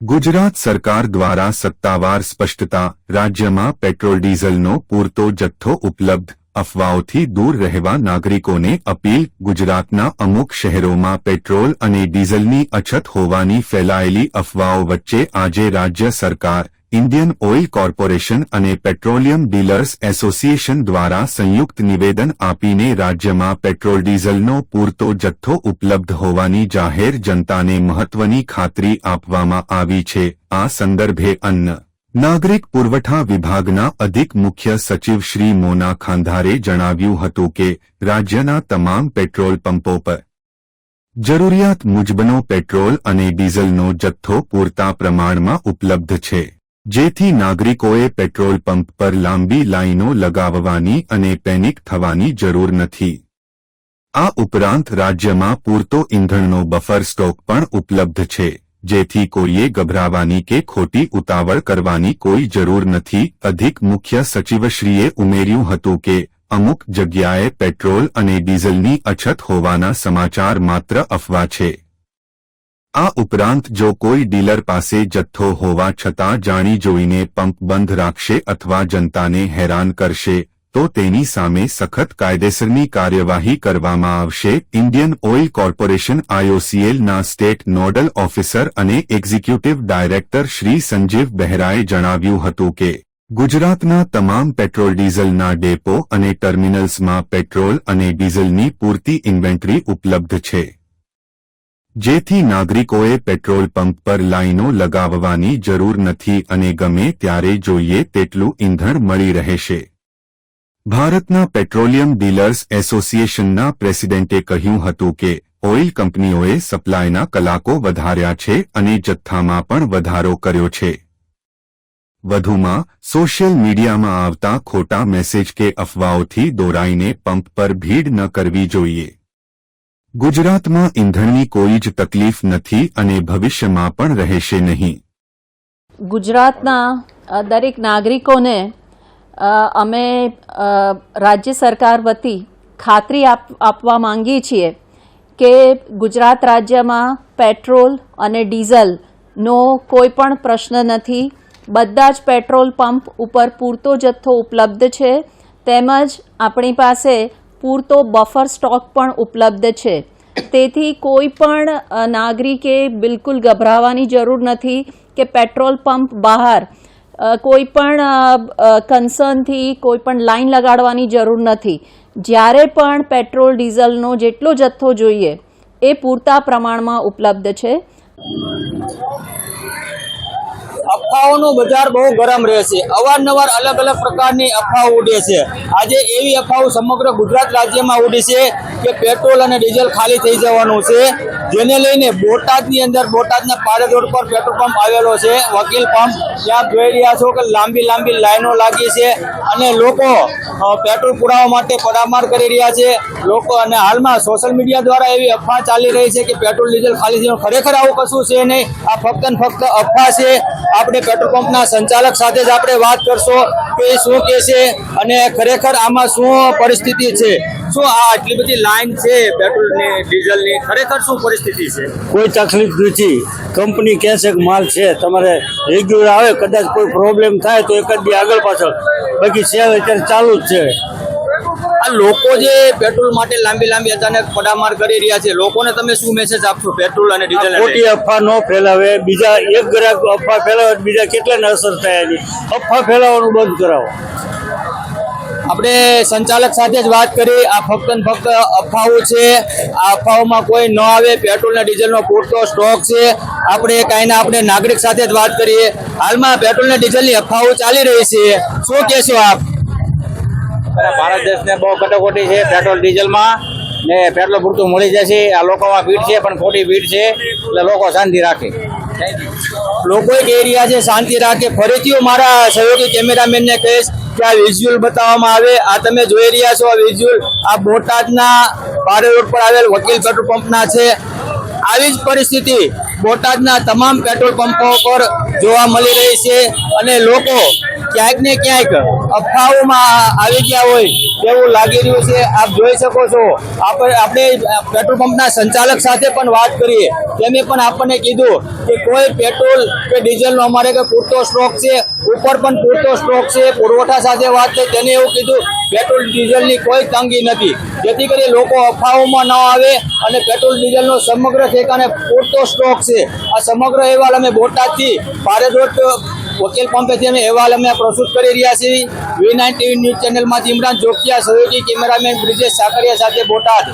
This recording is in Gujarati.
ગુજરાત સરકાર દ્વારા સત્તાવાર સ્પષ્ટતા, રાજ્યમાં પેટ્રોલ ડીઝલનો પૂરતો જથ્થો ઉપલબ્ધ, અફવાઓથી દૂર રહેવા નાગરિકોને અપીલ. ગુજરાતના અમુક શહેરોમાં પેટ્રોલ અને ડીઝલની અછત હોવાની ફેલાયેલી અફવાઓ વચ્ચે આજે રાજ્ય સરકાર, ઇન્ડિયન ઓઇલ કોર્પોરેશન અને પેટ્રોલિયમ ડીલર્સ એસોસિએશન દ્વારા સંયુક્ત નિવેદન આપીને રાજ્યમાં પેટ્રોલ ડીઝલનો પૂરતો જથ્થો ઉપલબ્ધ હોવાની જાહેર જનતાને મહત્વની ખાતરી આપવામાં આવી છે. આ સંદર્ભે અન્ન નાગરિક પુરવઠા વિભાગના અધિક મુખ્ય સચિવ શ્રી મોના ખાંધારે જણાવ્યું હતું કે રાજ્યના તમામ પેટ્રોલ પંપો પર જરૂરિયાત મુજબનો પેટ્રોલ અને ડીઝલનો જથ્થો પૂરતા પ્રમાણમાં ઉપલબ્ધ છે, જેથી નાગરિકોએ પેટ્રોલ પંપ પર લાંબી લાઇનો લગાવવાની અને પેનિક થવાની જરૂર નથી. આ ઉપરાંત રાજ્યમાં પૂરતો ઇંધણનો બફર સ્ટોક પણ ઉપલબ્ધ છે, જેથી કોઈએ ગભરાવાની કે ખોટી ઉતાવળ કરવાની કોઈ જરૂર નથી. અધિક મુખ્ય સચિવશ્રીએ ઉમેર્યું હતું કે અમુક જગ્યાએ પેટ્રોલ અને ડીઝલની અછત હોવાના સમાચાર માત્ર અફવા છે. આ ઉપરાંત જો કોઈ ડીલર પાસે જથ્થો હોવા છતાં જાણી જોઈને પંપ બંધ રાખશે અથવા જનતાને હેરાન કરશે તો તેની સામે સખત કાયદેસરની કાર્યવાહી કરવામાં આવશે. ઇન્ડિયન ઓઇલ કોર્પોરેશન IOCL ના સ્ટેટ નોડલ ઓફિસર અને એક્ઝિક્યુટિવ ડાયરેક્ટર શ્રી સંજીવ બહેરાએ જણાવ્યું હતું કે ગુજરાતના તમામ પેટ્રોલ ડીઝલના ડેપો અને ટર્મિનલ્સમાં પેટ્રોલ અને ડીઝલની પૂરતી ઇન્વેન્ટરી ઉપલબ્ધ છે, જેથી નાગરિકોએ પેટ્રોલ પંપ પર લાઇનો લગાવવાની જરૂર નથી અને ગમે ત્યારે જોઈએ તેટલું ઇંધણ મળી રહેશે. ભારતના પેટ્રોલિયમ ડીલર્સ એસોસિએશનના પ્રેસિડેન્ટે કહ્યું હતું કે ઓઇલ કંપનીઓએ સપ્લાયના કલાકો વધાર્યા છે અને જથ્થામાં પણ વધારો કર્યો છે. વધુમાં સોશિયલ મીડિયામાં આવતા ખોટા મેસેજ કે અફવાઓથી દોરાઈને પંપ પર ભીડ ન કરવી જોઈએ. ગુજરાતમાં ઇંધણની કોઈ જ તકલીફ નથી અને ભવિષ્યમાં પણ રહેશે નહીં. ગુજરાતના દરેક નાગરિકોને અમે રાજ્ય સરકાર વતી ખાતરી આપવા માંગીએ છીએ કે ગુજરાત રાજ્યમાં પેટ્રોલ અને ડીઝલનો કોઈ પણ પ્રશ્ન નથી. બધા જ પેટ્રોલ પંપ ઉપર પૂરતો જથ્થો ઉપલબ્ધ છે, તેમજ આપણી પાસે પૂરતો બફર સ્ટોક પણ ઉપલબ્ધ છે. તેથી કોઈ પણ નાગરિકે બિલકુલ ગભરાવાની જરૂર નથી કે પેટ્રોલ પંપ બહાર કોઈ પણ કન્સર્નથી કોઈ પણ લાઈન લગાડવાની જરૂર નથી. જ્યારે પણ પેટ્રોલ ડીઝલનો જેટલો જથ્થો જોઈએ એ પૂરતા પ્રમાણમાં ઉપલબ્ધ છે. અફવાઓનું બજાર બહુ ગરમ રહે છે. અવારનવાર અલગ અલગ પ્રકારની અફવાઓ ઉડે છે. આજે એવી અફવાઓ સમગ્ર ગુજરાત રાજ્યમાં ઉડી છે કે પેટ્રોલ અને ડીઝલ ખાલી થઈ જવાનું છે, જેને લઈને બોટાદની અંદર બોટાદના પારેજ રોડ પર પેટ્રોલ પંપ આવેલો છે, વકીલ પંપ. ત્યાં જોઈ રહ્યા છો કે લાંબી લાંબી લાઈનો લાગી છે અને લોકો પેટ્રોલ પુરાવા માટે પડામાર કરી રહ્યા છે. લોકો અને હાલમાં સોશિયલ મીડિયા દ્વારા એવી અફવા ચાલી રહી છે કે પેટ્રોલ ડીઝલ ખાલી થયું. ખરેખર આવું કશું છે નહીં, આ ફક્ત ને ફક્ત અફવા છે. આપણે પેટ્રોલ પંપના સંચાલક સાથે જ આપણે વાત કરશો કે શું કહે છે અને ખરેખર આમાં શું પરિસ્થિતિ છે. શું આ આટલી બધી લાઈન છે પેટ્રોલ ને ડીઝલની, ખરેખર શું પરિસ્થિતિ છે? કોઈ તકલીફ નથી. કંપની કહે છે કે માલ છે, તમારે રેગ્યુલર આવે, કદાચ કોઈ પ્રોબ્લેમ થાય તો એક જ દી આગળ પાછળ, બાકી સેલ અત્યારે ચાલુ જ છે. આ લોકો જે પેટ્રોલ માટે લાંબી લાંબી અચાનક પડામાર કરી રહ્યા છે, લોકોને તમે શું મેસેજ આપશો પેટ્રોલ અને ડીઝલ? ખોટી અફવા ન ફેલાવે. બીજા એક ગ્રાહક અફવા ફેલાવે, બીજા કેટલાને અસર થાય એની. અફવા ફેલાવવાનું બંધ કરાવો. આપણે સંચાલક સાથે જ વાત કરી. આ ફક્ત ને ફક્ત અફવાઓ છે. આ અફવાઓમાં કોઈ ન આવે. પેટ્રોલ અને ડીઝલનો પૂરતો સ્ટોક છે. આપણે નાગરિક સાથે જ વાત કરીએ. હાલમાં પેટ્રોલ અને ડીઝલની અફવાઓ ચાલી રહી છે, શું કહેશો આપ? ભારત દેશને બહુ કટોકટી છે પેટ્રોલ ડીઝલમાં, ને પેટ્રોલ પૂરતું મળી જશે. આ લોકોમાં ભીડ છે પણ ખોટી ભીડ છે, એટલે લોકો શાંતિ રાખે. લોકો કહી રહ્યા છે શાંતિ રાખે. ફરીથી મારા સહયોગી કેમેરામેનને કહીશ કે આ વિઝ્યુઅલ બતાવવામાં આવે. આ તમે જોઈ રહ્યા છો આ વિઝ્યુઅલ, આ બોટાદના પારેજ રોડ પર આવેલ વકીલ પેટ્રોલ પંપના છે. આવી જ પરિસ્થિતિ બોટાદના તમામ પેટ્રોલ પંપો પર જોવા મળી રહી છે અને લોકો ક્યાંક ને ક્યાંક અફવાઓમાં આવી ગયા હોય તેવું લાગી રહ્યું છે. આપ જોઈ શકો છો, આપણે પેટ્રોલ પંપના સંચાલક સાથે પણ વાત કરીએ, તેમણે પણ આપણને કીધું કે કોઈ પેટ્રોલ કે ડીઝલનો અમારે કે પૂરતો સ્ટોક છે, ઉપર પણ પૂરતો સ્ટોક છે. પુરવઠા સાથે વાત થઈ, તેને એવું કીધું પેટ્રોલ ડીઝલની કોઈ તંગી નથી, જેથી કરી લોકો અફવાઓમાં ન આવે અને પેટ્રોલ ડીઝલનો સમગ્ર ઠેકાને પૂરતો સ્ટોક છે. આ સમગ્ર અહેવાલ અમે બોટાદથી ભારત વકીલ પંપેથી અમે અહેવાલ અમે પ્રસ્તુત કરી રહ્યા છીએ. V9 TV ન્યૂઝ ચેનલમાંથી ઇમરાન જોકિયા, સહયોગી કેમેરામેન બ્રિજેશ સાકરિયા સાથે બોટાદ.